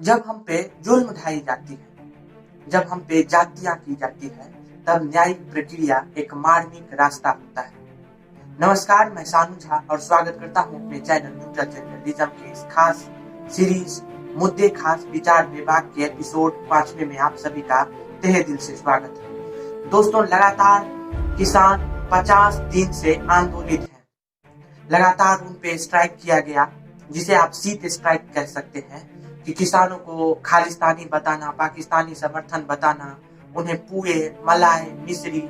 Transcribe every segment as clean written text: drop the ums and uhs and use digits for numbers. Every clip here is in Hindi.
जब हम पे जुल्म ढाई जाती है, जब हम पे जातियां की जाती है, तब न्यायिक प्रक्रिया एक मार्मिक रास्ता होता है। नमस्कार, मैं सानू झा और स्वागत करता हूं अपने चैनल न्यूट्रल जर्नलिज्म के इस खास सीरीज मुद्दे खास विचार विभाग के एपिसोड 5वें में आप सभी का तहे दिल से स्वागत है। दोस्तों, लगातार किसान 50 दिन से आंदोलित हैं। लगातार उन पे स्ट्राइक किया गया, जिसे आप शीत स्ट्राइक कह सकते हैं, कि किसानों को खालिस्तानी बताना, पाकिस्तानी समर्थन बताना, उन्हें पूरे, मलाई, मिश्री,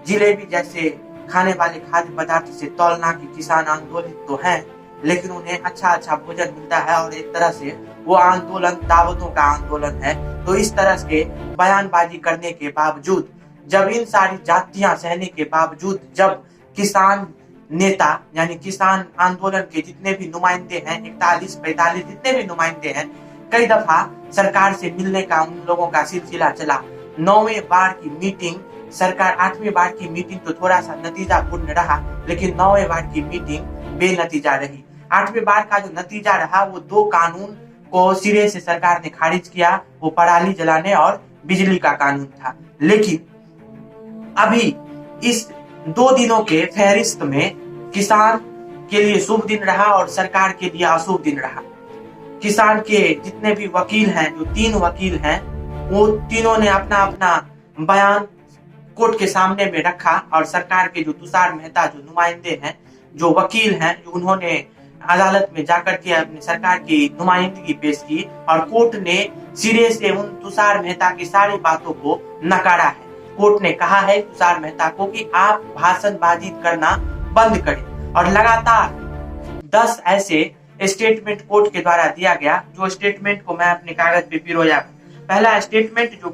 जिलेबी जैसे खाने वाले खाद्य पदार्थ से तौलना कि किसान आंदोलित तो हैं, लेकिन उन्हें अच्छा भोजन मिलता है और एक तरह से वो आंदोलन दावतों का आंदोलन है। तो इस तरह के बयानबाजी करने के बावजूद, जब इन सारी जातियां सहने के बावजूद, जब किसान नेता यानी किसान आंदोलन के जितने भी नुमाइंदे हैं, 41-45 जितने भी नुमाइंदे हैं, कई दफा सरकार से मिलने का उन लोगों का सिलसिला चला। 9वें बार की मीटिंग, सरकार 8वें बार की मीटिंग तो थोड़ा सा नतीजापूर्ण रहा, लेकिन 9वें बार की मीटिंग बेनतीजा रही। 8वें बार का जो नतीजा रहा, वो 2 कानून को सिरे से सरकार ने खारिज किया। वो पराली जलाने और बिजली का कानून था। लेकिन अभी इस 2 दिनों के फहरिस्त में किसान के लिए शुभ दिन रहा और सरकार के लिए अशुभ दिन रहा। किसान के जितने भी वकील हैं, जो 3 वकील हैं, वो तीनों ने अपना अपना बयान कोर्ट के सामने में रखा और सरकार के जो तुषार मेहता, जो नुमाइंदे हैं, जो वकील हैं, जो उन्होंने अदालत में जाकर के अपनी सरकार की नुमाइंदगी पेश की और कोर्ट ने सिरे से उन तुषार मेहता की सारी बातों को नकारा है। कोर्ट ने कहा है तुषार मेहता को कि आप भाषणबाजी करना बंद करें, और लगातार 10 ऐसे स्टेटमेंट कोर्ट के द्वारा दिया गया, जो स्टेटमेंट को मैं अपने कागज पे पिरोया। पहला स्टेटमेंट जो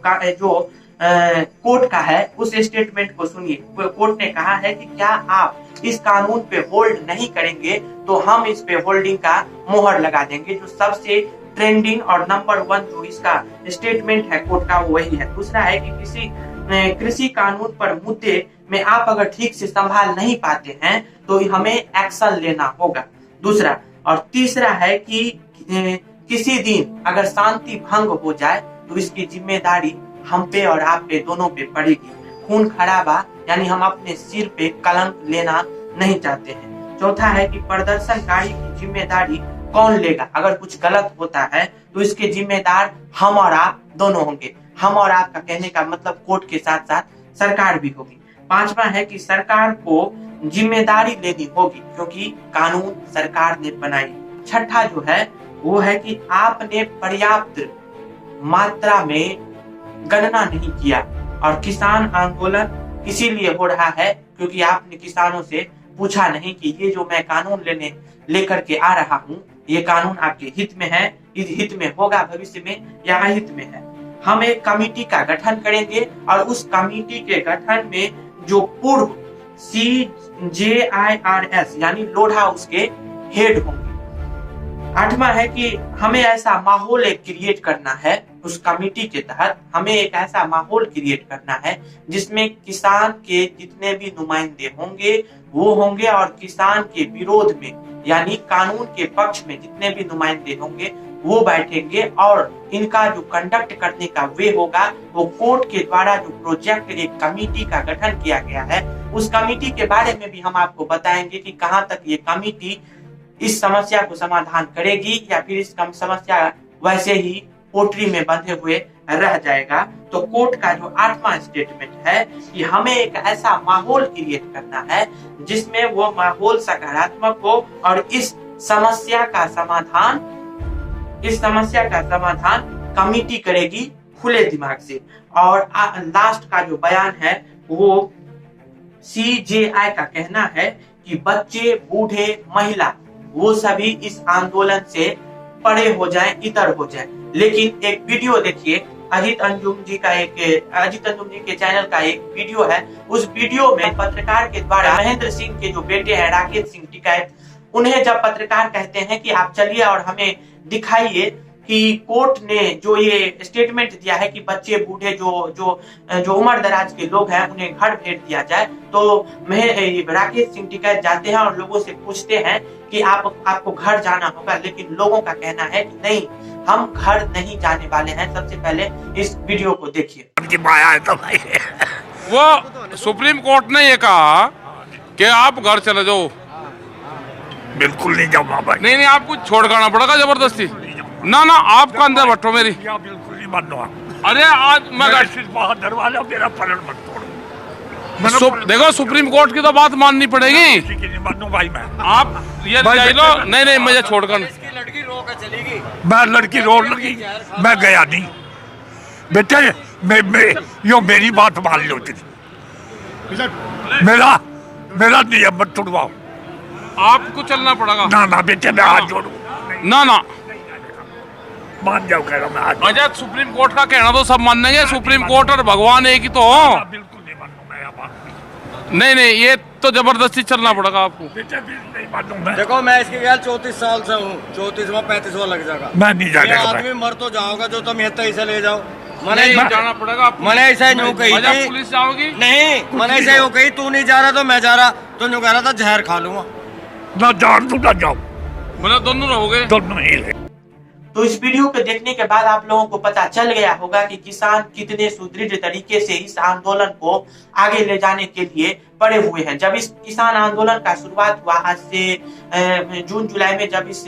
कोर्ट का है, उस स्टेटमेंट को सुनिए। कोर्ट ने कहा है कि क्या आप इस कानून पे होल्ड नहीं करेंगे तो हम इस पे होल्डिंग का मोहर लगा देंगे। जो सबसे ट्रेंडिंग और नंबर 1 जो इसका स्टेटमेंट है कोर्ट का, वही है। दूसरा है कि किसी कृषि कानून पर मुद्दे में आप अगर ठीक से संभाल नहीं पाते हैं तो हमें एक्शन लेना होगा। दूसरा और तीसरा है कि किसी दिन अगर शांति भंग हो जाए तो इसकी जिम्मेदारी हम पे और आप पे, दोनों पे पड़ेगी। खून खराबा यानी हम अपने सिर पे कलंक लेना नहीं चाहते हैं। चौथा है कि प्रदर्शनकारी की जिम्मेदारी कौन लेगा? अगर कुछ गलत होता है तो इसके जिम्मेदार हम और आप दोनों होंगे। हम और आप का कहने का मतलब कोर्ट के साथ साथ सरकार भी होगी। पांचवा है कि सरकार को जिम्मेदारी लेनी होगी, क्योंकि कानून सरकार ने बनाई। छठा जो है वो है कि आपने पर्याप्त मात्रा में गणना नहीं किया, और किसान आंदोलन इसीलिए हो रहा है क्योंकि आपने किसानों से पूछा नहीं कि ये जो मैं कानून लेकर के आ रहा हूँ, ये कानून आपके हित में है, इस हित में होगा भविष्य में या अहित में है। हम एक कमेटी का गठन करेंगे और उस कमेटी के गठन में जो पूर्व CJIRS यानी लोढ़ा उसके हेड होंगे। 8वां है कि हमें ऐसा माहौल क्रिएट करना है, उस कमेटी के तहत हमें एक ऐसा माहौल क्रिएट करना है जिसमें किसान के जितने भी नुमाइंदे होंगे वो होंगे, और किसान के विरोध में यानी कानून के पक्ष में जितने भी नुमाइंदे होंगे वो बैठेंगे, और इनका जो कंडक्ट करने का वे होगा वो कोर्ट के द्वारा जो प्रोजेक्ट एक कमेटी का गठन किया गया है, उस कमेटी के बारे में भी हम आपको बताएंगे कि कहां तक ये कमेटी इस समस्या को समाधान करेगी या फिर इस समस्या वैसे ही पोटरी में बंधे हुए रह जाएगा। तो कोर्ट का जो 8वां स्टेटमेंट है कि हमें एक ऐसा माहौल क्रिएट करना है जिसमें वो माहौल सकारात्मक हो और इस समस्या का समाधान कमेटी करेगी खुले दिमाग से। और लास्ट का जो बयान है वो CJI का कहना है कि बच्चे, बूढ़े, महिला वो सभी इस आंदोलन से परे हो जाएं, इतर हो जाएं। लेकिन एक वीडियो देखिए, अजीत अंजुम जी के चैनल का एक वीडियो है। उस वीडियो में पत्रकार के द्वारा महेंद्र सिंह के जो बेटे हैं राकेश सिंह टिकैत, उन्हें जब पत्रकार कहते हैं कि आप चलिए और हमें दिखाइए कि कोर्ट ने जो ये स्टेटमेंट दिया है कि बच्चे, बूढ़े, जो उम्र दराज के लोग हैं उन्हें घर भेज दिया जाए, तो राकेश सिंह टिकैत जाते हैं और लोगों से पूछते हैं कि आपको घर जाना होगा, लेकिन लोगों का कहना है कि नहीं, हम घर नहीं जाने वाले हैं। सबसे पहले इस वीडियो को देखिए। वो सुप्रीम कोर्ट ने ये कहा कि आप घर चले जाओ। बिल्कुल नहीं जाऊंगा भाई। नहीं, आपको छोड़ करना पड़ेगा जबरदस्ती। ना आपका अंदर बैठो मेरी। बिल्कुल नहीं मानूंगा। अरे आज मैं बाहर दरवाजा मेरा पलट मत तोड़। देखो सुप्रीम कोर्ट की तो बात माननी पड़ेगी। नहीं मानू भाई मैं। आप ये लो। नहीं मुझे छोड़कर लड़की रो कर चलेगी। मैं लड़की रो लगी, मैं गया नहीं बेटे। यो मेरी बात मान लो। मेरा नियम मत तोड़वाओ। आपको चलना पड़ेगा। ना बेटे मैं हाथ जोड़ू। ना मान जाओ कह रहा हूँ मैं हाथ। अच्छा सुप्रीम कोर्ट का कहना तो सब मानेंगे। सुप्रीम कोर्ट और भगवान एक ही तो। बिल्कुल नहीं मानू मैं यहाँ बात। नहीं ये तो जबरदस्ती चलना पड़ेगा आपको। बेटे नहीं मानू मैं। देखो मैं इसके ख्याल 34 साल से हूँ। 34वां 35वां लग जाएगा। मैं नहीं जाने का। आदमी मर तो जाओगा जो तुम यहाँ इसे ले जाओ। नहीं जाना पड़ेगा। मैंने ऐसा यूँ कही थी। पुलिस जाओगी? नहीं मैंने ऐसा यूँ कही, तू नहीं जा रहा तो मैं जा रहा। तो यूँ कह रहा था जहर खा लूंगा। ना जान दूँ ना जाओ। मतलब दोनों रहोगे? दोनों ही। तो इस वीडियो को देखने के बाद आप लोगों को पता चल गया होगा कि किसान कितने सुदृढ़ तरीके से इस आंदोलन को आगे ले जाने के लिए पड़े हुए हैं। जब इस किसान आंदोलन का शुरुआत हुआ आज से जून जुलाई में, जब इस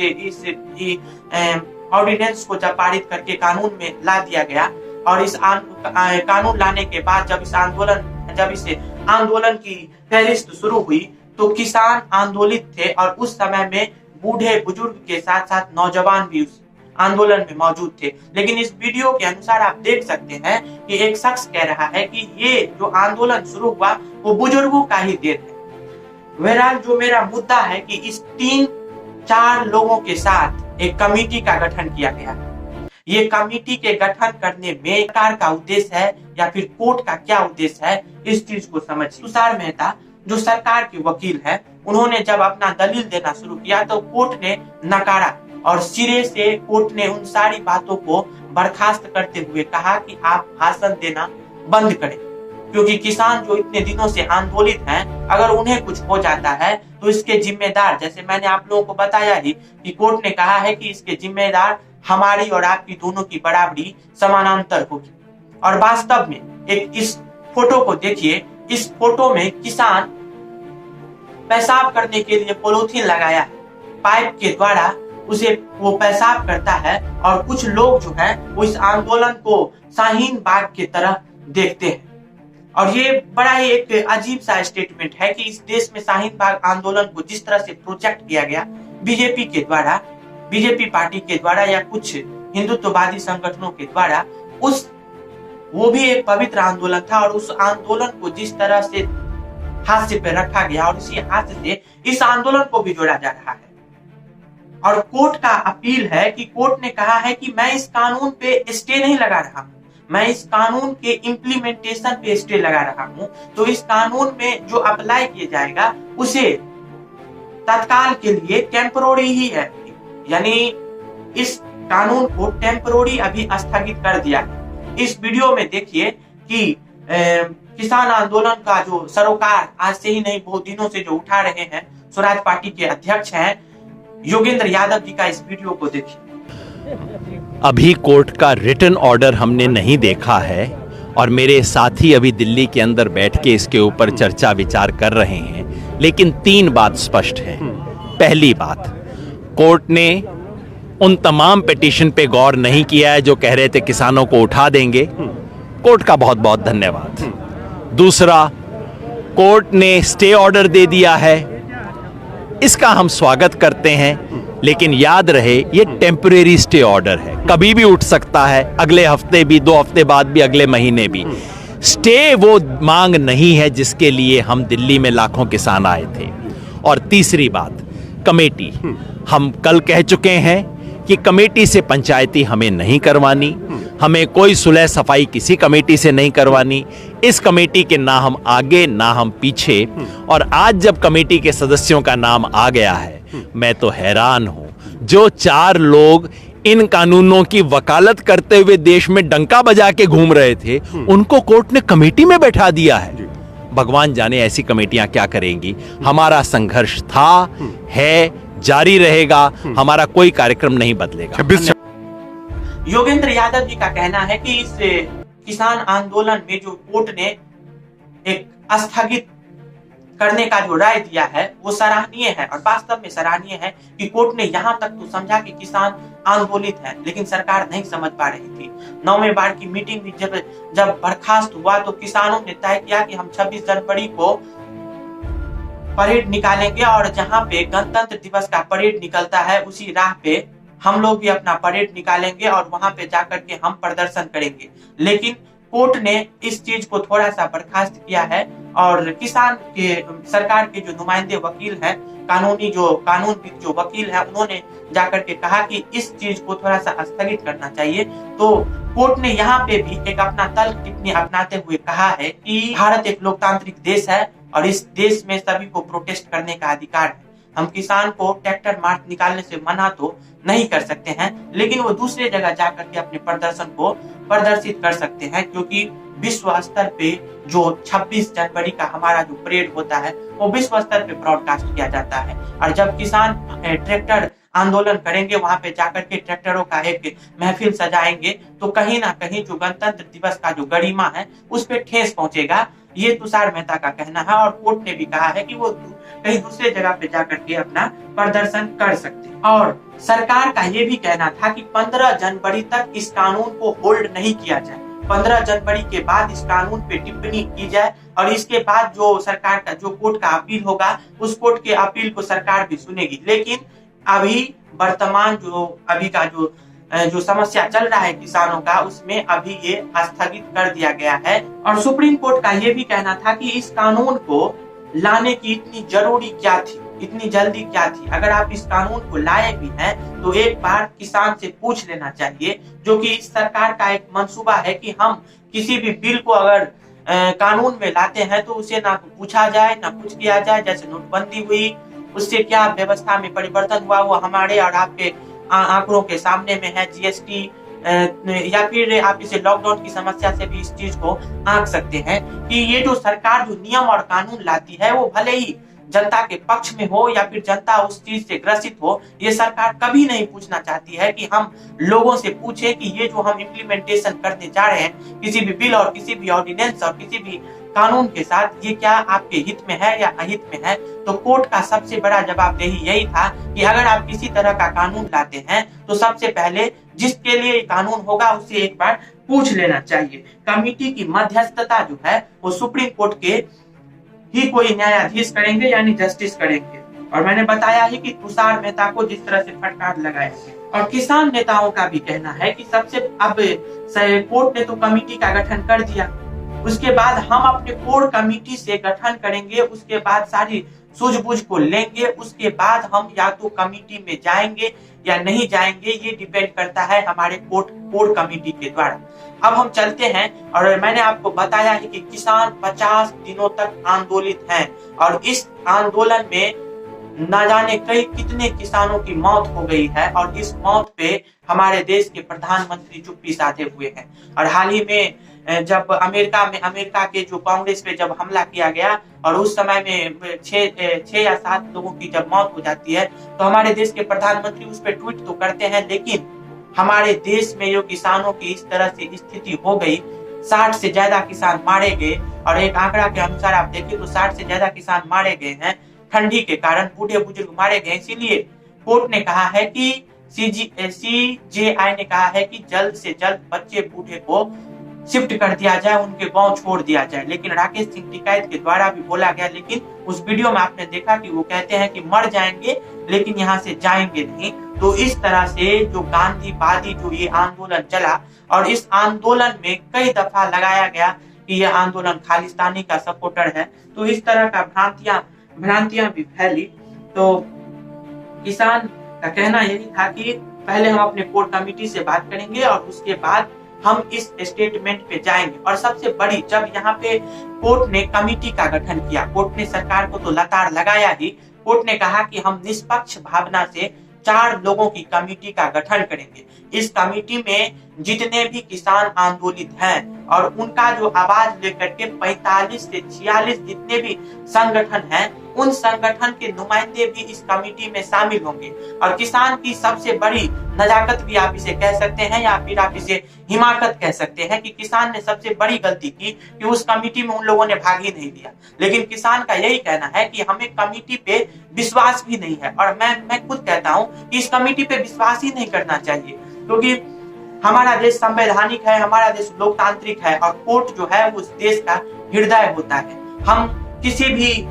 ऑर्डिनेंस को जब पारित करके कानून में ला दिया गया और इस कानून लाने के बाद जब इस आंदोलन की फहरिस्त शुरू हुई तो किसान आंदोलित थे और उस समय में बूढ़े बुजुर्ग के साथ साथ नौजवान भी उस आंदोलन में मौजूद थे। लेकिन इस वीडियो के अनुसार आप देख सकते हैं कि एक शख्स कह रहा है कि ये जो आंदोलन शुरू हुआ वो बुजुर्गों का ही देन है। बहरहाल जो मेरा मुद्दा है कि इस 3-4 लोगों के साथ एक कमेटी का गठन किया गया है। ये कमेटी के गठन करने में सरकार का उद्देश्य है या फिर कोर्ट का क्या उद्देश्य है, इस चीज को समझिए। तुषार मेहता जो सरकार के वकील है, उन्होंने जब अपना दलील देना शुरू किया तो कोर्ट ने नकारा और सिरे से कोर्ट ने उन सारी बातों को बर्खास्त करते हुए कहा कि आप भाषण देना बंद करें, क्योंकि किसान जो इतने दिनों से आंदोलित हैं, अगर उन्हें कुछ हो जाता है तो इसके जिम्मेदार, जैसे मैंने आप लोगों को बताया ही कि कोर्ट ने कहा है कि इसके जिम्मेदार हमारी और आपकी दोनों की बराबरी समानांतर होगी। और वास्तव में एक इस फोटो को देखिए। इस फोटो में किसान पेशाब करने के लिए पॉलीथीन लगाया है, पाइप के द्वारा उसे वो पेशाब करता है और कुछ लोग जो है वो इस आंदोलन को शाहीन बाग की तरह देखते हैं। और ये बड़ा ही एक अजीब सा स्टेटमेंट है कि इस देश में शाहीन बाग आंदोलन को जिस तरह से प्रोजेक्ट किया गया बीजेपी के द्वारा, बीजेपी पार्टी के द्वारा या कुछ हिंदुत्ववादी संगठनों के द्वारा, वो भी एक पवित्र आंदोलन था और उस आंदोलन को जिस तरह से हाथ पे रखा गया और इसी हाथ से इस आंदोलन को भी जोड़ा जा रहा है। और कोर्ट का अपील है कि कोर्ट ने कहा है कि मैं इस कानून पे स्टे नहीं लगा रहा हूं, मैं इस कानून के इम्प्लीमेंटेशन पे स्टे लगा रहा हूं। तो इस कानून में जो अप्लाई किया जाएगा उसे तत्काल के लिए टेम्पररी ही है, यानी इस कानून को टेम्पररी अभी स्थगित कर दिया है। इस वीडियो में देखिए कि किसान आंदोलन का जो सरोकार आज से ही नहीं बहुत दिनों से जो उठा रहे हैं स्वराज पार्टी के अध्यक्ष हैं योगेंद्र यादव जी का इस वीडियो को देखिए। अभी कोर्ट का रिटन ऑर्डर हमने नहीं देखा है और मेरे साथी अभी दिल्ली के अंदर बैठ के इसके ऊपर चर्चा विचार कर रहे हैं, लेकिन 3 बात स्पष्ट है। पहली बात, कोर्ट ने उन तमाम पिटीशन पे गौर नहीं किया है जो कह रहे थे किसानों को उठा देंगे। कोर्ट का बहुत बहुत धन्यवाद। दूसरा, कोर्ट ने स्टे ऑर्डर दे दिया है, इसका हम स्वागत करते हैं, लेकिन याद रहे ये टेम्परेरी स्टे ऑर्डर है, कभी भी उठ सकता है, अगले हफ्ते भी, 2 हफ्ते बाद भी, अगले महीने भी। स्टे वो मांग नहीं है जिसके लिए हम दिल्ली में लाखों किसान आए थे। और तीसरी बात, कमेटी, हम कल कह चुके हैं कि कमेटी से पंचायती हमें नहीं करवानी, हमें कोई सुलह सफाई किसी कमेटी से नहीं करवानी। इस कमेटी के ना हम आगे ना हम पीछे। और आज जब कमेटी के सदस्यों का नाम आ गया है, मैं तो हैरान हूं, जो 4 लोग इन कानूनों की वकालत करते हुए देश में डंका बजा के घूम रहे थे, उनको कोर्ट ने कमेटी में बैठा दिया है। भगवान जाने ऐसी कमेटियां क्या करेंगी। हमारा संघर्ष था, है, जारी रहेगा, हमारा कोई कार्यक्रम नहीं बदलेगा। योगेंद्र यादव जी का कहना है कि इस किसान आंदोलन में जो कोर्ट ने एक स्थगित करने का जो राय दिया है वो सराहनीय है, और वास्तव में सराहनीय है कि कोर्ट ने यहाँ तक तो समझा कि किसान आंदोलित है, लेकिन सरकार नहीं समझ पा रही थी। 9वें बार की मीटिंग में जब बर्खास्त हुआ तो किसानों ने तय किया कि हम 26 जनवरी को परेड निकालेंगे, और जहाँ पे गणतंत्र दिवस का परेड निकलता है उसी राह पे हम लोग भी अपना परेड निकालेंगे और वहां पे जाकर के हम प्रदर्शन करेंगे। लेकिन कोर्ट ने इस चीज को थोड़ा सा बर्खास्त किया है, और किसान के सरकार के जो नुमाइंदे वकील हैं, कानूनविद जो वकील हैं, उन्होंने जाकर के कहा कि इस चीज को थोड़ा सा स्थगित करना चाहिए। तो कोर्ट ने यहाँ पे भी एक अपना तल्ख टिप्पणी अपनाते हुए कहा है कि भारत एक लोकतांत्रिक देश है और इस देश में सभी को प्रोटेस्ट करने का अधिकार है। हम किसान को ट्रैक्टर मार्च निकालने से मना तो नहीं कर सकते हैं, लेकिन वो दूसरे जगह जाकर के अपने प्रदर्शन को प्रदर्शित कर सकते हैं, क्योंकि विश्व स्तर पे जो 26 जनवरी का हमारा जो परेड होता है वो विश्व स्तर पे ब्रॉडकास्ट किया जाता है। और जब किसान ट्रैक्टर आंदोलन करेंगे, वहां पे जाकर के ट्रैक्टरों का एक महफिल सजाएंगे, तो कहीं ना कहीं जो गणतंत्र दिवस का जो गरिमा है उस पे ठेस पहुंचेगा। ये तुषार मेहता का कहना है, और कोर्ट ने भी कहा है कि वो कहीं दूसरे जगह पे जाकर के अपना प्रदर्शन कर सकते हैं। और सरकार का ये भी कहना था कि 15 जनवरी तक इस कानून को होल्ड नहीं किया जाए, 15 जनवरी के बाद इस कानून पे टिप्पणी की जाए, और इसके बाद जो सरकार का जो कोर्ट का अपील होगा उस कोर्ट के अपील को सरकार भी सुनेगी। लेकिन अभी वर्तमान जो समस्या चल रहा है किसानों का, उसमें अभी ये स्थगित कर दिया गया है। और सुप्रीम कोर्ट का ये भी कहना था कि इस कानून को लाने की इतनी जरूरी क्या थी, इतनी जल्दी क्या थी। अगर आप इस कानून को लाए भी हैं तो एक बार किसान से पूछ लेना चाहिए, जो कि इस सरकार का एक मंसूबा है कि हम किसी भी बिल को अगर कानून में लाते हैं तो उसे ना पूछा जाए ना कुछ किया जाए। जैसे नोटबंदी हुई, उससे क्या व्यवस्था में परिवर्तन हुआ वो हमारे और आपके आंकड़ों के सामने में है। जीएसटी या फिर आप इसे लॉकडाउन की समस्या से भी इस चीज को आंक सकते हैं कि ये जो सरकार जो नियम और कानून लाती है वो भले ही जनता के पक्ष में हो या फिर जनता उस चीज से ग्रसित हो, ये सरकार कभी नहीं पूछना चाहती है कि हम लोगों से पूछे कि ये जो हम इम्प्लीमेंटेशन करने जा रहे हैं किसी भी बिल और किसी भी ऑर्डिनेंस और किसी भी कानून के साथ, ये क्या आपके हित में है या अहित में है। तो कोर्ट का सबसे बड़ा जवाबदेही यही था कि अगर आप किसी तरह का कानून लाते हैं तो सबसे पहले जिसके लिए कानून होगा उससे एक बार पूछ लेना चाहिए। कमेटी की मध्यस्थता जो है वो सुप्रीम कोर्ट के ही कोई न्यायाधीश करेंगे, यानी जस्टिस करेंगे। और मैंने बताया ही कि तुषार मेहता को जिस तरह से फटकार लगाया गया। और किसान नेताओं का भी कहना है कि सबसे अब कोर्ट ने तो कमेटी का गठन कर दिया, उसके बाद हम अपने कोर कमेटी से गठन करेंगे, उसके बाद सारी सूझबूझ को लेंगे, उसके बाद हम या तो कमेटी में जाएंगे या नहीं जाएंगे, ये डिपेंड करता है हमारे कोर कमेटी के द्वारा। अब हम चलते हैं, और मैंने आपको बताया है कि किसान 50 दिनों तक आंदोलित हैं, और इस आंदोलन में न जाने कितने किसानों की मौत हो गई है, और इस मौत पे हमारे देश के प्रधानमंत्री चुप्पी साधे हुए हैं। और हाल ही में जब अमेरिका के जो कांग्रेस पे जब हमला किया गया और उस समय में 6 या 7 लोगों की जब मौत हो जाती है, तो हमारे देश के प्रधानमंत्री उस पर ट्वीट तो करते हैं, लेकिन हमारे देश में जो किसानों की इस तरह से स्थिति हो गई, 60 से ज्यादा किसान मारे गए। और एक आंकड़ा के अनुसार आप देखिए तो 60 से ज्यादा किसान मारे गए हैं ठंडी के कारण, बूढ़े बुजुर्ग मारे गए। इसीलिए कोर्ट ने कहा है कि CJI ने कहा है कि जल्द से जल्द बच्चे बूढ़े को शिफ्ट कर दिया जाए, उनके गांव छोड़ दिया जाए। लेकिन राकेश सिंह टिकैत के द्वारा भी बोला गया, लेकिन उस वीडियो में आपने देखा कि वो कहते हैं कि मर जाएंगे लेकिन यहाँ से जाएंगे नहीं। तो इस तरह से जो गांधीवादी जो ये आंदोलन चला, और इस आंदोलन में कई दफा लगाया गया कि यह आंदोलन खालिस्तानी का सपोर्टर है, तो इस तरह का भ्रांतियां भी फैली। तो किसान का कहना यही था कि पहले हम अपने कोर कमेटी से बात करेंगे और उसके बाद हम इस स्टेटमेंट पे जाएंगे। और सबसे बड़ी, जब यहाँ पे कोर्ट ने कमेटी का गठन किया, कोर्ट ने सरकार को तो लताड़ लगाया ही, कोर्ट ने कहा कि हम निष्पक्ष भावना से 4 लोगों की कमेटी का गठन करेंगे। इस कमेटी में जितने भी किसान आंदोलित हैं और उनका जो आवाज लेकर के 45 से 46 जितने भी संगठन हैं, उन संगठन के नुमाइंदे भी इस कमेटी में शामिल होंगे। और किसान की सबसे बड़ी नजाकत भी आप इसे कह सकते हैं या फिर आप इसे हिमाकत कह सकते हैं कि किसान ने सबसे बड़ी गलती की कि उस कमेटी में उन लोगों ने भाग ही नहीं लिया। लेकिन किसान का यही कहना है कि हमें कमेटी पे विश्वास भी नहीं है, और मैं खुद कहता हूँ कि इस कमेटी पे विश्वास ही नहीं करना चाहिए, क्योंकि हमारा देश संवैधानिक है, हमारा देश लोकतांत्रिक है, और कोर्ट जो है वो उस देश का हृदय होता है। हम किसी भी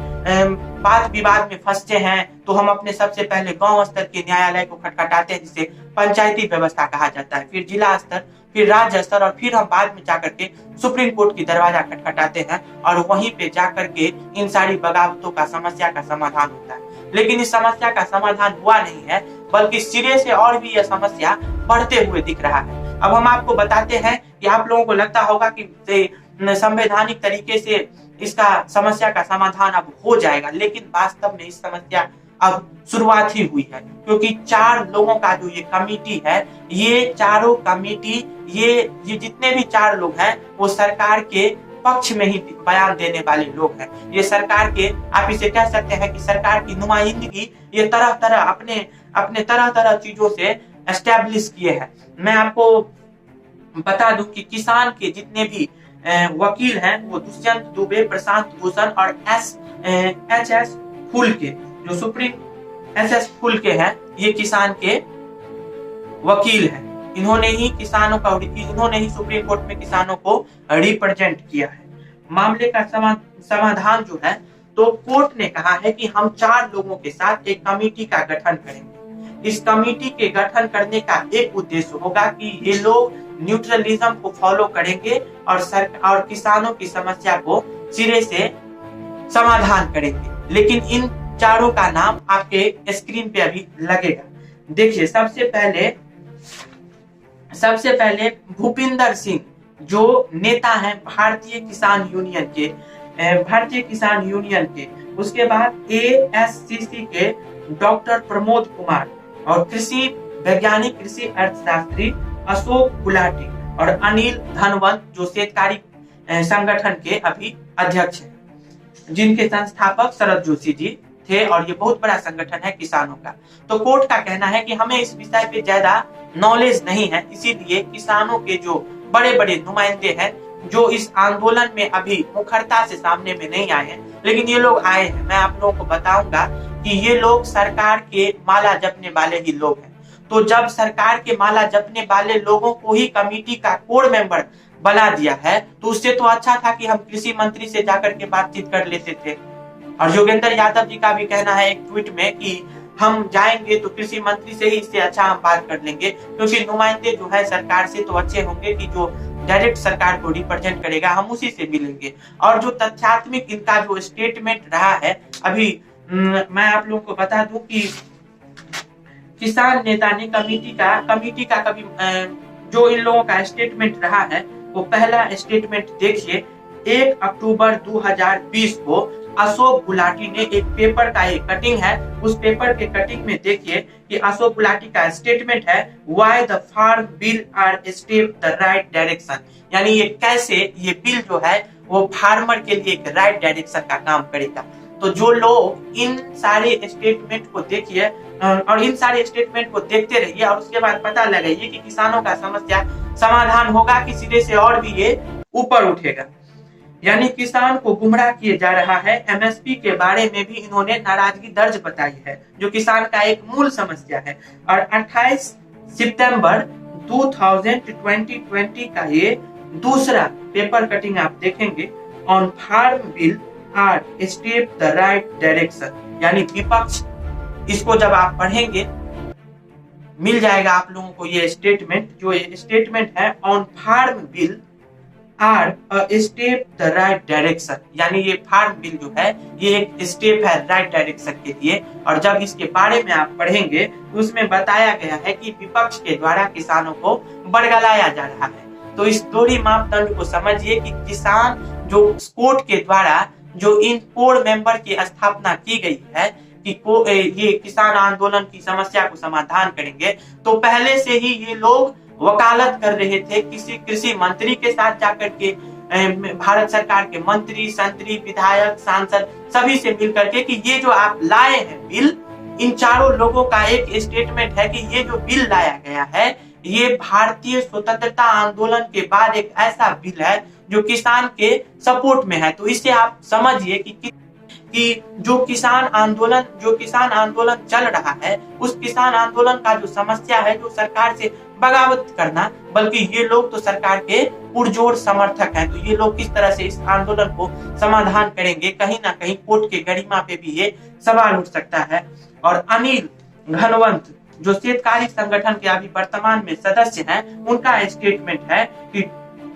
बात विवाद में फंसते हैं तो हम अपने सबसे पहले गांव स्तर के न्यायालय को खटखटाते हैं, जिसे पंचायती व्यवस्था कहा जाता है, फिर जिला स्तर, फिर राज्य स्तर, और फिर हम बाद में जाकर के सुप्रीम कोर्ट की दरवाजा खटखटाते हैं, और वहीं पे जाकर के इन सारी बगावतों का समस्या का समाधान होता है। लेकिन इस समस्या का समाधान हुआ नहीं है, बल्कि सिरे से और भी यह समस्या बढ़ते हुए दिख रहा है। अब हम आपको बताते हैं कि आप लोगों को लगता होगा कि संवैधानिक तरीके से इसका समस्या का समाधान अब हो जाएगा, लेकिन वास्तव में इस समस्या अब शुरुआत ही हुई है, क्योंकि 4 लोगों का जो ये कमेटी है, ये चारों कमेटी, ये जितने भी 4 लोग हैं वो सरकार के पक्ष में ही बयान देने वाले लोग हैं। ये सरकार के, आप इसे कह सकते हैं कि सरकार की नुमाइंदगी ये तरह तरह अपने तरह चीजों से एस्टेब्लिश किए हैं। मैं आपको बता दूं कि किसान के जितने भी वकील हैं वो दुष्यंत दुबे, प्रशांत भूषण और एच.एस. फुलके, जो सुप्रीम एस.एस. फुलके हैं, ये किसान के वकील हैं। इन्होंने ही सुप्रीम कोर्ट में किसानों को रिप्रेजेंट किया है। मामले का समाधान जो है, तो कोर्ट ने कहा है कि हम 4 लोगों के साथ एक कमेटी का गठन करेंगे। इस कमेटी के गठन करने का एक उद्देश्य होगा कि ये लोग न्यूट्रलिज्म को फॉलो करेंगे और किसानों की समस्या को सिरे से समाधान करेंगे। लेकिन इन 4 का नाम आपके स्क्रीन पे अभी लगेगा। देखिए, सबसे पहले भूपिंदर सिंह, जो नेता हैं भारतीय किसान यूनियन के। उसके बाद ASCC के डॉक्टर प्रमोद कुमार, और कृषि वैज्ञानिक, कृषि अर्थशास्त्री अशोक गुलाटी, और अनिल धनवंत, जो शेतकारी संगठन के अभी अध्यक्ष हैं, जिनके संस्थापक शरद जोशी जी थे, और ये बहुत बड़ा संगठन है किसानों का। तो कोर्ट का कहना है कि हमें इस विषय पे ज्यादा नॉलेज नहीं है, इसीलिए किसानों के जो बड़े बड़े नुमाइंदे हैं, जो इस आंदोलन में अभी मुखरता से सामने में नहीं आए हैं, लेकिन ये लोग आए हैं। मैं आप लोगों को बताऊंगा कि ये लोग सरकार के माला जपने वाले ही लोग हैं। तो जब सरकार के माला जपने वाले लोगों को ही कमेटी का कोर मेंबर बना दिया है, तो उससे तो अच्छा था कि हम कृषि मंत्री से जाकर के बातचीत कर लेते थे। और योगेंद्र यादव जी का भी कहना है एक ट्वीट में कि हम जाएंगे तो कृषि मंत्री से ही इससे अच्छा हम बात कर लेंगे, क्योंकि नुमाइंदे जो है सरकार से तो अच्छे होंगे कि जो डायरेक्ट सरकार को रिप्रेजेंट करेगा, हम उसी से मिलेंगे। और जो तथ्यात्मक इनका जो स्टेटमेंट रहा है, अभी मैं आप लोगों को बता दूं कि किसान नेता ने कमेटी का कभी जो इन लोगों का स्टेटमेंट रहा है, वो पहला स्टेटमेंट देखिए। 1 अक्टूबर 2020 को अशोक गुलाटी ने एक पेपर का एक कटिंग है, उस पेपर के कटिंग में देखिए कि अशोक गुलाटी का स्टेटमेंट है, why the farm bill are step the right direction, यानी ये कैसे ये बिल जो है वो फार्मर के लिए एक राइट डायरेक्शन का काम करेगा। तो जो लोग इन सारे स्टेटमेंट को देखिए और इन सारे स्टेटमेंट को देखते रहिए, और उसके बाद पता लगाइए कि किसानों का समस्या समाधान होगा कि सिरे से और भी ये ऊपर उठेगा। यानी किसान को गुमराह किए जा रहा है। एमएसपी के बारे में भी इन्होंने नाराजगी दर्ज बताई है, जो किसान का एक मूल समस्या है। और 28 सितंबर 2020 का ये दूसरा पेपर कटिंग आप देखेंगे, on farm bill are step the right direction, यानी विपक्ष, इसको जब आप पढ़ेंगे मिल जाएगा आप लोगों को ये स्टेटमेंट, जो ये स्टेटमेंट है on farm bill are a step the right direction, यानी ये फार्म बिल जो है ये एक स्टेप है राइट डायरेक्शन के लिए। और जब इसके बारे में आप पढ़ेंगे तो उसमें बताया गया है कि विपक्ष के द्वारा किसानों को बरगलाया जा रहा है। तो इस दोहरी मापदंड को समझिए कि किसान जो कोर्ट के द्वारा जो इन कोर मेंबर की स्थापना की गई है कि ये किसान आंदोलन की समस्या को समाधान करेंगे, तो पहले से ही ये लोग वकालत कर रहे थे किसी कृषि मंत्री के साथ जाकर के, भारत सरकार के मंत्री, संतरी, विधायक, सांसद सभी से मिलकर के कि ये जो आप लाए हैं बिल, इन चारों लोगों का एक स्टेटमेंट है कि ये जो बिल लाया गया है ये भारतीय स्वतंत्रता आंदोलन के बाद एक ऐसा बिल है जो किसान के सपोर्ट में है। तो इससे आप समझिए कि जो किसान आंदोलन चल रहा है, उस किसान आंदोलन का जो समस्या है, जो सरकार से बगावत करना, बल्कि ये लोग तो सरकार के पुरजोर समर्थक हैं। तो ये लोग किस तरह से इस आंदोलन को समाधान करेंगे, कहीं ना कहीं कोर्ट के गरिमा पे भी ये सवाल उठ सकता है। और अनिल घनवंत जो शेतकारी संगठन के अभी वर्तमान में सदस्य हैं, उनका स्टेटमेंट है कि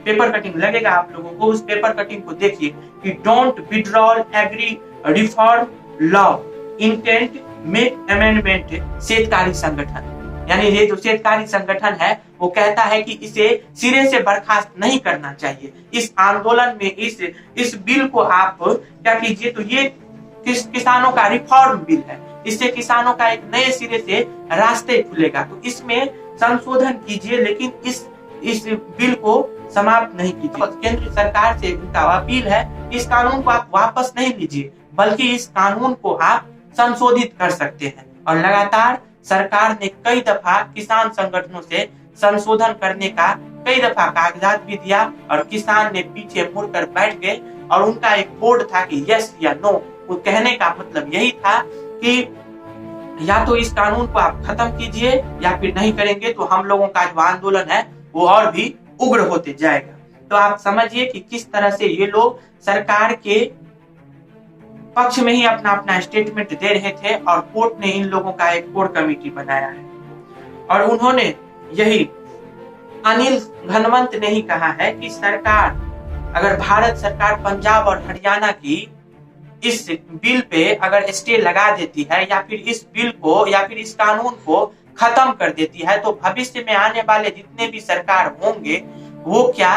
पेपर कटिंग लगेगा आप लोगों को, उस पेपर कटिंग को देखिए कि don't withdrawal agri reform law intent make amendment. Shetkari Sanghatana यानी ये जो शेतकारी संगठन है वो कहता है कि इसे सिरे से बर्खास्त नहीं करना चाहिए। इस आंदोलन में इस बिल को आप क्या कीजिए, तो ये किसानों का रिफॉर्म बिल है, इससे किसानों का एक नए सिरे से रास्ते खुलेगा। तो इसमें संशोधन कीजिए, लेकिन इस बिल को समाप्त नहीं कीजिए। केंद्र सरकार से उनका अपील है, इस कानून को आप वापस नहीं लीजिए, बल्कि इस कानून को आप संशोधित कर सकते हैं। और लगातार सरकार ने कई दफा किसान संगठनों से संशोधन करने का कई दफा कागजात भी दिया और किसान ने पीछे मुड़कर बैठ गए। और उनका एक बोर्ड था कि यस या नो, वो कहने का मतलब यही था कि या तो इस कानून को आप खत्म कीजिए या फिर नहीं करेंगे तो हम लोगों का जो आंदोलन है वो और भी उग्र होते जाएगा। तो आप समझिए कि किस तरह से ये लोग सरकार के पक्ष में ही अपना स्टेटमेंट दे रहे थे और कोर्ट ने इन लोगों का एक कोर कमेटी बनाया है। और उन्होंने यही अनिल घनवंत ने ही कहा है कि सरकार, अगर भारत सरकार पंजाब और हरियाणा की इस बिल पे अगर स्टे लगा देती है या फिर इस बिल को या फिर इस कानून को खत्म कर देती है, तो भविष्य में आने वाले जितने भी सरकार होंगे वो क्या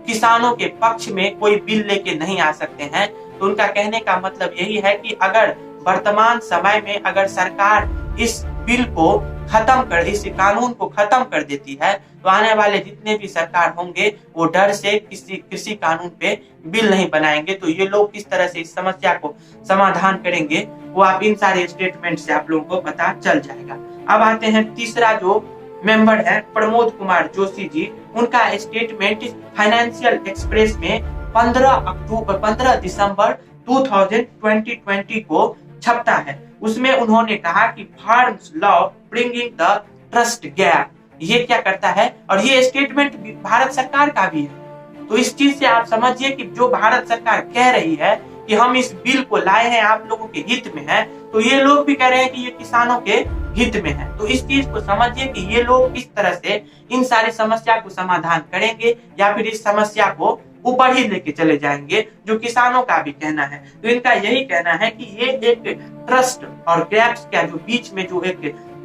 किसानों के पक्ष में कोई बिल लेके नहीं आ सकते हैं। तो उनका कहने का मतलब यही है कि अगर वर्तमान समय में अगर सरकार इस बिल को खत्म कर, इस कानून को खत्म कर देती है, तो आने वाले जितने भी सरकार होंगे वो डर से किसी कृषि कानून पे बिल नहीं बनाएंगे। तो ये लोग किस तरह से इस समस्या को समाधान करेंगे वो आप इन सारे स्टेटमेंट से आप लोगों को पता चल जाएगा। अब आते हैं तीसरा जो मेंबर है प्रमोद कुमार जोशी जी, उनका स्टेटमेंट फाइनेंशियल एक्सप्रेस में 15 दिसंबर 2020 को छपता है। उसमें उन्होंने कहा कि farms law bringing the trust gap, ये क्या करता है, और ये स्टेटमेंट भारत सरकार का भी है। तो इस चीज से आप समझिए कि जो भारत सरकार कह रही है कि हम इस बिल को लाए हैं आप लोगों के हित में है, तो ये लोग भी कह रहे हैं कि ये किसानों के हित में है। तो इस चीज को समझिए कि ये लोग किस तरह से इन सारी समस्या को समाधान करेंगे या फिर इस समस्या को ऊपर ही लेके चले जाएंगे, जो किसानों का भी कहना है। तो इनका यही कहना है कि ये एक ट्रस्ट और गैप्स का जो बीच में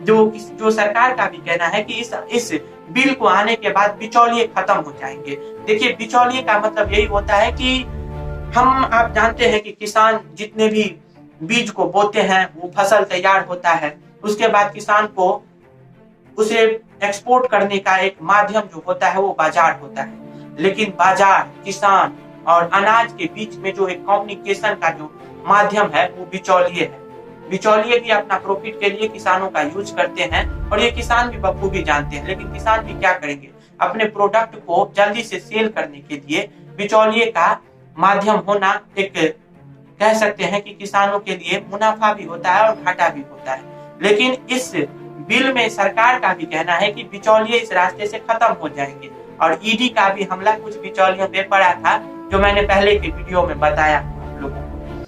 जो सरकार का भी कहना है कि इस बिल को आने के बाद बिचौलिए खत्म हो जाएंगे। देखिए, बिचौलिए का मतलब यही होता है कि आप जानते हैं कि किसान जितने भी बीज को बोते हैं वो फसल तैयार होता है, उसके बाद किसान को उसे एक्सपोर्ट करने का एक माध्यम जो होता है वो बाजार होता है। लेकिन बाजार, किसान और अनाज के बीच में जो एक कम्युनिकेशन का जो माध्यम है वो बिचौलिए है। बिचौलिए भी अपना प्रॉफिट के लिए किसानों का यूज करते हैं और ये किसान भी बखूबी जानते हैं। लेकिन किसान भी क्या करेंगे, अपने प्रोडक्ट को जल्दी से सेल करने के लिए बिचौलिए का माध्यम होना एक कह सकते हैं कि किसानों के लिए मुनाफा भी होता है और घाटा भी होता है। लेकिन इस बिल में सरकार का भी कहना है कि बिचौलिए इस रास्ते से खत्म हो जाएंगे। और ईडी का भी हमला कुछ बिचौलियों पे पड़ा था, जो मैंने पहले के वीडियो में बताया आप लोगों को।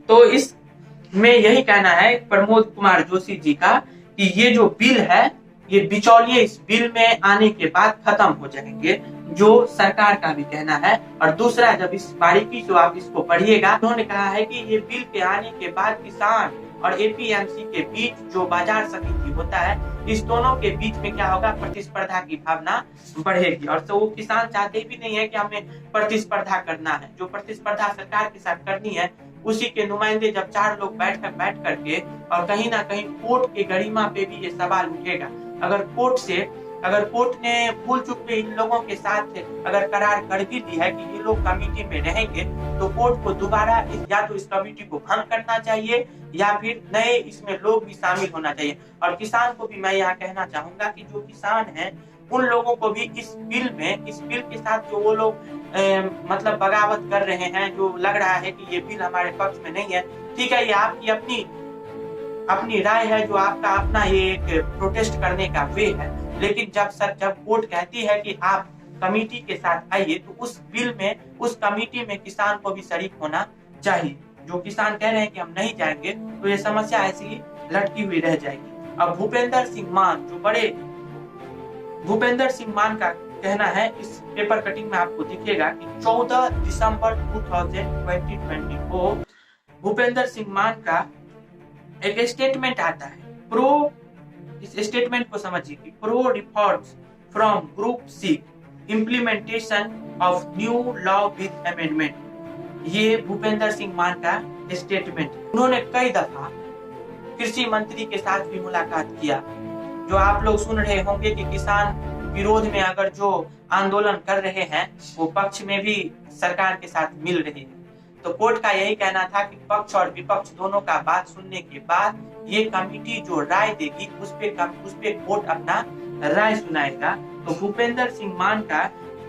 तो इसमें यही कहना है प्रमोद कुमार जोशी जी का कि ये जो बिल है ये बिचौलिए इस बिल में आने के बाद खत्म हो जाएंगे, जो सरकार का भी कहना है। और दूसरा, जब इस बारीकी से आप इसको पढ़िएगा, उन्होंने कहा है कि ये बिल के आने के बाद किसान और एपीएमसी के बीच जो बाजार समिति होता है, इस दोनों के बीच में क्या होगा, प्रतिस्पर्धा की भावना बढ़ेगी। और तो वो किसान चाहते भी नहीं है कि हमें प्रतिस्पर्धा करना है। जो प्रतिस्पर्धा सरकार के साथ करनी है, उसी के नुमाइंदे जब 4 लोग बैठ करके और कहीं ना कहीं कोर्ट के गरिमा पे भी ये सवाल उठेगा। अगर कोर्ट से अगर कोर्ट ने भूल चूक में इन लोगों के साथ अगर करार कर भी दी है कि ये लोग कमेटी में रहेंगे, तो कोर्ट को दोबारा या तो इस कमेटी को भंग करना चाहिए या फिर नए इसमें लोग भी शामिल होना चाहिए। और किसान को भी मैं यहाँ कहना चाहूंगा कि जो किसान हैं उन लोगों को भी इस बिल के साथ जो वो लोग मतलब बगावत कर रहे हैं, जो लग रहा है कि ये बिल हमारे पक्ष में नहीं है, ठीक है, ये आपकी अपनी राय है, जो आपका अपना ये एक प्रोटेस्ट करने का वे है। लेकिन जब कोर्ट कहती है कि आप कमेटी के साथ आइए, तो उस बिल में, उस कमेटी में किसान को भी शरीक होना चाहिए। जो किसान कह रहे हैं कि हम नहीं जाएंगे, तो ये समस्या ऐसी ही लटकी हुई रह जाएगी। अब भूपेंद्र सिंह मान का कहना है, इस पेपर कटिंग में आपको दिखेगा कि 14 दिसंबर 2020 को भूपेंद्र सिंह मान का एक स्टेटमेंट आता है। इस स्टेटमेंट को समझिए कि pro reforms from group seek implementation of new law with amendment. ये भूपेंद्र सिंह मान का स्टेटमेंट। उन्होंने कई दफा कृषि मंत्री के साथ भी मुलाकात किया। जो आप लोग सुन रहे होंगे कि किसान विरोध में अगर जो आंदोलन कर रहे हैं, वो पक्ष में भी सरकार के साथ मिल रहे हैं। तो कोर्ट का यही कहना था कि पक्ष और विपक्ष दोनों का बात सुनने के बाद ये कमेटी जो राय देगी उस पे कोर्ट अपना राय सुनाएगा। तो भूपेंद्र सिंह मान का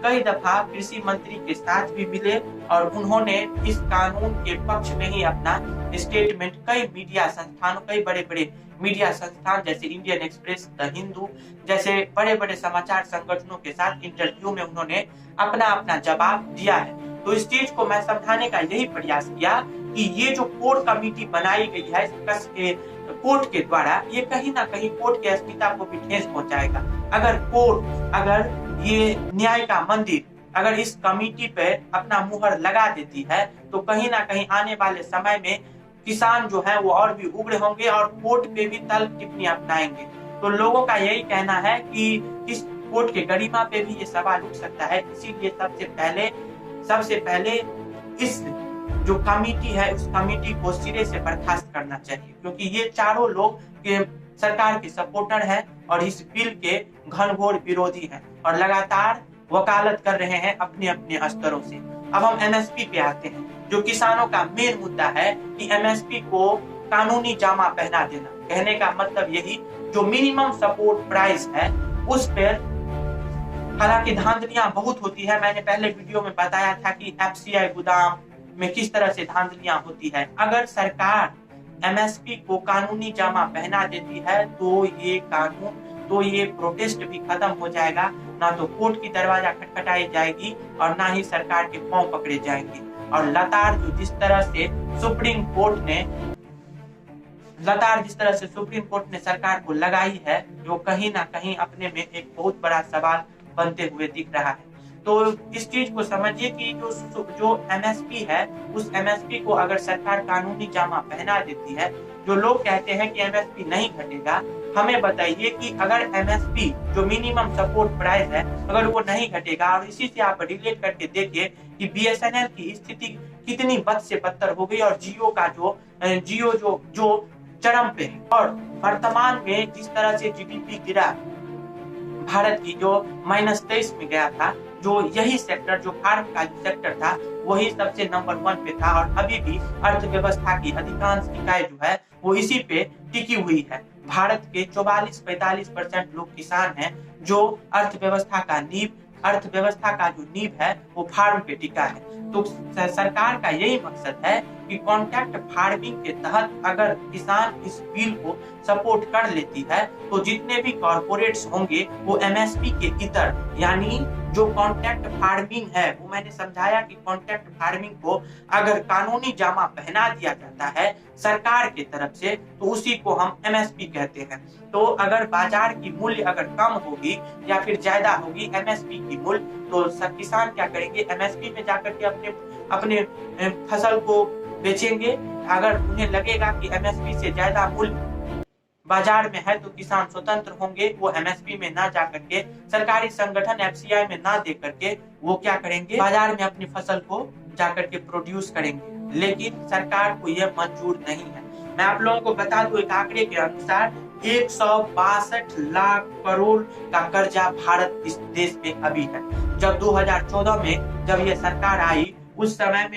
कई दफा कृषि मंत्री के साथ भी मिले और उन्होंने इस कानून के पक्ष में ही अपना स्टेटमेंट कई बड़े बड़े मीडिया संस्थान जैसे इंडियन एक्सप्रेस, द हिंदू जैसे बड़े बड़े समाचार संगठनों के साथ इंटरव्यू में उन्होंने अपना जवाब दिया है। तो इस चीज को मैं समझाने का यही प्रयास किया कि ये जो कोर कमेटी बनाई गई है कोर्ट के द्वारा, ये कहीं ना कहीं कोर्ट के अस्मिता को भी ठेस पहुंचाएगा। अगर ये न्याय का मंदिर अगर इस कमेटी पे अपना मुहर लगा देती है, तो कहीं ना कहीं आने वाले समय में किसान जो है वो और भी उग्र होंगे और कोर्ट पे भी तल्ख टिप्पणी अपनाएंगे। तो लोगों का यही कहना है कि इस कोर्ट के गरिमा पे भी ये सवाल उठ सकता है। इसीलिए सबसे पहले इस जो कमेटी है उस कमेटी को सिरे से बर्खास्त करना चाहिए, क्योंकि ये चारों लोग सरकार के सपोर्टर हैं और इस बिल के घनघोर विरोधी हैं और लगातार वकालत कर रहे हैं अपने अपने स्तरों से। अब हम एमएसपी पे आते हैं, जो किसानों का मेन मुद्दा है कि एमएसपी को कानूनी जामा पहना देना। कहने का मतलब यही, जो मिनिमम सपोर्ट प्राइस है उस पर हालांकि धांधलियां बहुत होती है। मैंने पहले वीडियो में बताया था कि एफसीआई गोदाम में किस तरह से धांधलियां होती है। अगर सरकार एमएसपी को कानूनी जामा पहना देती है तो ये प्रोटेस्ट भी खत्म हो जाएगा। ना तो कोर्ट की दरवाजा खटखटाई जाएगी और ना ही सरकार के पांव पकड़े जाएंगे। और लतार जिस तरह से सुप्रीम कोर्ट ने सरकार को लगाई है, जो कहीं ना कहीं अपने में एक बहुत बड़ा सवाल बनते हुए दिख रहा है। तो इस चीज को समझिए कि जो एमएसपी है उस एमएसपी को अगर सरकार कानूनी जामा पहना देती है, जो लोग कहते हैं कि एमएसपी नहीं घटेगा, हमें बताइए कि अगर एमएसपी जो मिनिमम सपोर्ट प्राइस है अगर वो नहीं घटेगा, और इसी से आप रिलेट करके देखिए कि बीएसएनएल की स्थिति कितनी बद से बदतर हो गई और जियो जो चरम पे है। और वर्तमान में जिस तरह से जीडीपी गिरा भारत की, जो -23 में गया था, जो यही सेक्टर जो फार्म का सेक्टर था वही सबसे नंबर 1 पे था। और अभी भी अर्थव्यवस्था की अधिकांश इकाई जो है वो इसी पे टिकी हुई है। भारत के 44-45% लोग किसान हैं, जो अर्थव्यवस्था का जो नींव है वो फार्म पे टिका है। तो सरकार का यही मकसद है कि कॉन्ट्रैक्ट फार्मिंग के तहत अगर किसान इस बिल को सपोर्ट कर लेती है, तो जितने भी कॉर्पोरेट्स होंगे वो एमएसपी के इतर, यानी जो कॉन्ट्रैक्ट फार्मिंग है, वो मैंने समझाया कि कॉन्ट्रैक्ट फार्मिंग को अगर कानूनी जामा पहना दिया जाता है सरकार की तरफ से, तो उसी को हम एमएसपी कहते हैं। तो अगर बाजार की मूल्य अगर कम होगी या फिर ज्यादा होगी एमएसपी की मूल्य, तो किसान क्या करेंगे, एमएसपी में जाकर के अपने फसल को बेचेंगे। अगर उन्हें लगेगा कि एमएसपी से ज्यादा मूल्य बाजार में है, तो किसान स्वतंत्र होंगे, वो एमएसपी में ना जाकर के, सरकारी संगठन एफसीआई में ना दे करके वो क्या करेंगे, बाजार में अपनी फसल को जाकर के प्रोड्यूस करेंगे। लेकिन सरकार को यह मंजूर नहीं है। मैं आप लोगों को बता दूं, एक आंकड़े के अनुसार 162 लाख करोड़ का कर्जा भारत इस देश पे अभी है। जब 2014 में जब ये सरकार आई उस समय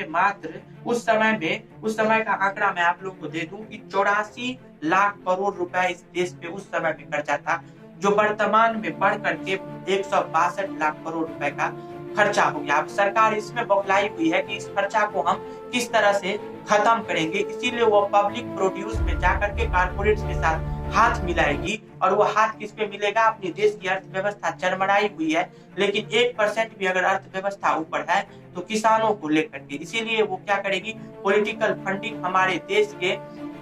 का आंकड़ा मैं आप लोगों को दे दूं कि 84 लाख करोड़ रुपए इस देश पे उस समय में खर्चा था, जो वर्तमान में बढ़ करके 162 लाख करोड़ रुपए का खर्चा हो गया। अब सरकार इसमें बौखलाई हुई है कि इस खर्चा को हम किस तरह से खत्म करेंगे, इसीलिए वो पब्लिक प्रोड्यूस में जाकर के कारपोरेट्स के साथ हाथ मिलाएगी। और वो हाथ किस पे मिलेगा? अपनी देश की अर्थव्यवस्था चरमराई हुई है, लेकिन 1% भी अगर अर्थव्यवस्था ऊपर है तो किसानों को लेकर के, इसीलिए वो क्या करेगी? पॉलिटिकल फंडिंग हमारे देश के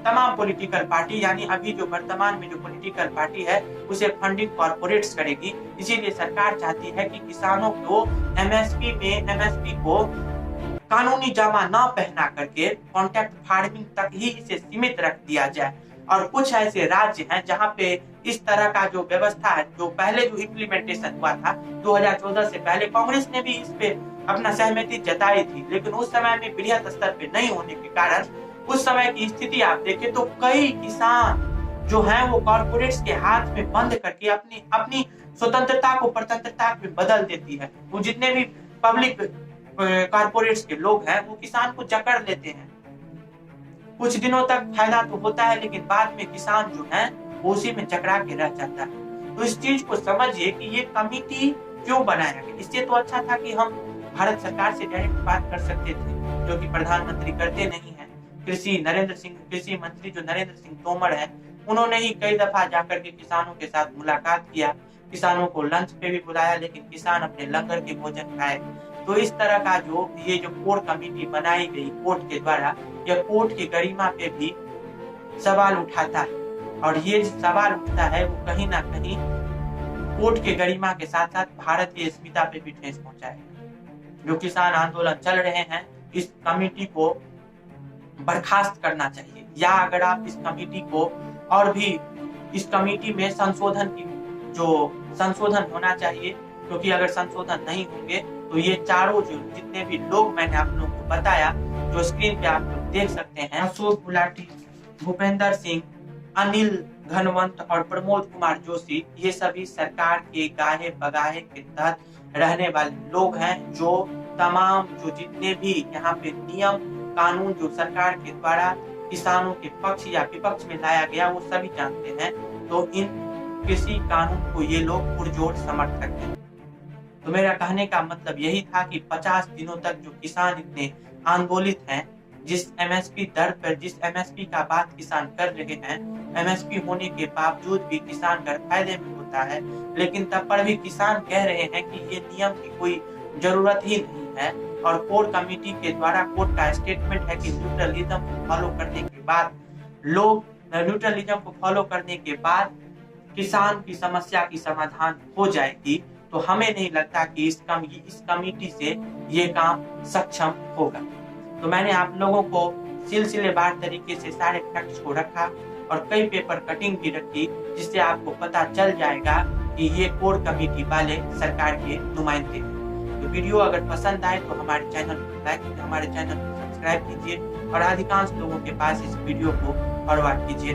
तमाम पॉलिटिकल पार्टी, यानी अभी जो वर्तमान में जो पॉलिटिकल पार्टी है उसे फंडिंग कॉर्पोरेट्स करेगी। इसीलिए सरकार चाहती है कि किसानों को एमएसपी को कानूनी जामा न पहना करके कॉन्ट्रैक्ट फार्मिंग तक ही इसे सीमित रख दिया जाए। और कुछ ऐसे राज्य हैं जहां पे इस तरह का जो व्यवस्था है, जो पहले जो इम्प्लीमेंटेशन हुआ था 2014 से पहले, कांग्रेस ने भी इस पे अपना सहमति जताई थी, लेकिन उस समय में बृहद स्तर पे नहीं होने के कारण उस समय की स्थिति आप देखें तो कई किसान जो हैं वो कॉर्पोरेट्स के हाथ में बंद करके अपनी स्वतंत्रता को परतंत्रता में बदल देती है। वो जितने भी पब्लिक कॉर्पोरेट्स के लोग हैं वो किसान को जकड़ लेते हैं। कुछ दिनों तक फायदा तो होता है, लेकिन बाद में किसान जो है वो उसी में जकड़ा के रह जाता है। तो इस चीज को समझिए कि ये कमेटी क्यों बनाया गया। इससे तो अच्छा था कि हम भारत सरकार से डायरेक्ट बात कर सकते थे, जो कि प्रधानमंत्री करते नहीं है। कृषि मंत्री जो नरेंद्र सिंह तोमर है, उन्होंने ही कई दफा जाकर के किसानों के साथ मुलाकात किया, किसानों को लंच पे भी बुलाया, लेकिन किसान अपने लंगर के भोजन खाए। तो इस तरह का ये जो कोर कमेटी बनाई गई कोर्ट के द्वारा, यह कोर्ट की गरिमा पे भी सवाल उठाता है। और ये सवाल उठता है वो कहीं ना कहीं कोर्ट के गरिमा के साथ साथ भारत की अस्मिता पे भी ठेस पहुंचाएगा। जो किसान आंदोलन चल रहे हैं, इस कमेटी को बर्खास्त करना चाहिए, या अगर आप इस कमेटी को और भी इस कमेटी में संशोधन होना चाहिए, क्योंकि अगर संशोधन नहीं होंगे तो ये चारों जो जितने भी लोग मैंने आप लोगों को बताया, जो स्क्रीन पे आप लोग देख सकते हैं, अशोक गुलाटी, भूपेंद्र सिंह, अनिल घनवंत और प्रमोद कुमार जोशी, ये सभी सरकार के गाहे बगाहे के तहत रहने वाले लोग हैं। जो तमाम जो जितने भी यहाँ पे नियम कानून जो सरकार के द्वारा किसानों के पक्ष या विपक्ष में लाया गया वो सभी जानते हैं। तो इन कृषि कानून को ये लोग पुरजोर समर्थक हैं। तो मेरा कहने का मतलब यही था कि 50 दिनों तक जो किसान इतने आंदोलित हैं, जिस एमएसपी दर पर जिस एमएसपी का बात किसान कर रहे हैं, एमएसपी होने के बावजूद भी किसान घर फायदे में होता है, लेकिन तब पर भी किसान कह रहे हैं कि ये नियम की कोई जरूरत ही नहीं है। और कोर कमेटी के द्वारा कोर्ट का स्टेटमेंट है कि न्यूट्रलिज्म को फॉलो करने के बाद किसान की समस्या की समाधान हो जाएगी। तो हमें नहीं लगता कि इस कमेटी से ये काम सक्षम होगा। तो मैंने आप लोगों को सिलसिलेवार तरीके से सारे फैक्ट्स को रखा और कई पेपर कटिंग भी रखी, जिससे आपको पता चल जाएगा कि ये कोर कमेटी वाले सरकार के नुमाइंदे हैं। तो वीडियो अगर पसंद आए तो हमारे चैनल को लाइक कीजिए, हमारे चैनल को सब्सक्राइब कीजिए और अधिकांश लोगों के पास इस वीडियो को फॉरवर्ड कीजिए।